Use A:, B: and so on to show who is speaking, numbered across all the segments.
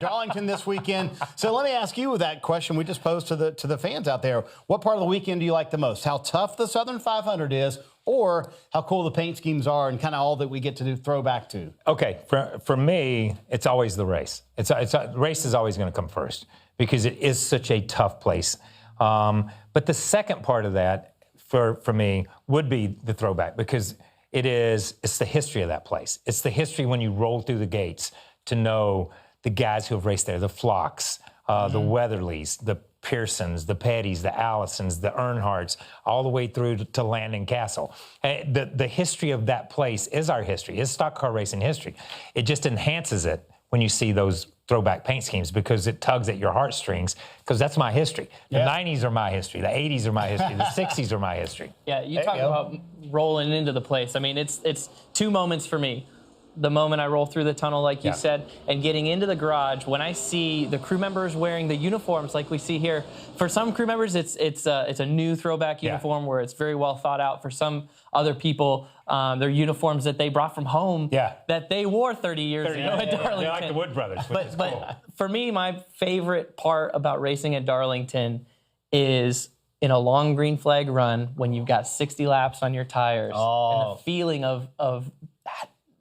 A: Darlington this weekend. So let me ask you that question we just posed to the fans out there. What part of the weekend do you like the most? How tough the Southern 500 is, or how cool the paint schemes are and kind of all that we get to do throwback to?
B: Okay, for me, it's always the race. The race is always going to come first because it is such a tough place. But the second part of that for me would be the throwback because it's the history of that place. It's the history when you roll through the gates to know the guys who have raced there, the Flocks, the Weatherlys, the Pearsons, the Pettys, the Allisons, the Earnhardts, all the way through to Landon Castle. The history of that place is our history. It's stock car racing history. It just enhances it when you see those throwback paint schemes because it tugs at your heartstrings because that's my history. The 90s are my history. The 80s are my history. The 60s are my history.
C: Yeah, you talk about rolling into the place. I mean, it's two moments for me. The moment I roll through the tunnel, like you said, and getting into the garage, when I see the crew members wearing the uniforms like we see here. For some crew members, it's a new throwback uniform where it's very well thought out. For some other people, they're uniforms that they brought from home that they wore 30 years ago at Darlington.
B: They're like the Wood Brothers, which is cool.
C: But for me, my favorite part about racing at Darlington is in a long green flag run when you've got 60 laps on your tires and the feeling of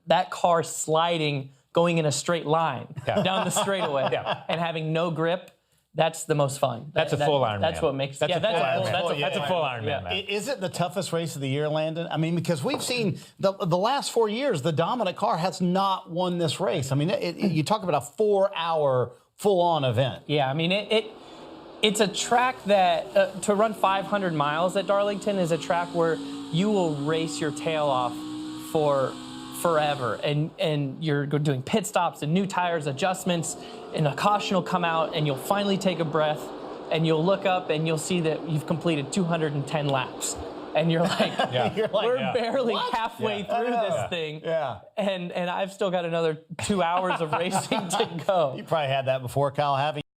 C: that car sliding, going in a straight line down the straightaway and having no grip. That's the most fun.
B: That's a full Ironman.
C: That's what makes
B: that's a full Ironman.
A: Man. Is it the toughest race of the year, Landon? I mean, because we've seen the last 4 years, the dominant car has not won this race. I mean, you talk about a 4-hour full-on event.
C: Yeah, I mean, it's a track that to run 500 miles at Darlington is a track where you will race your tail off for forever, and you're doing pit stops and new tires, adjustments, and a caution will come out, and you'll finally take a breath, and you'll look up, and you'll see that you've completed 210 laps, and you're like, we're barely halfway through this thing, and I've still got another 2 hours of racing to go.
A: You probably had that before, Kyle, haven't you?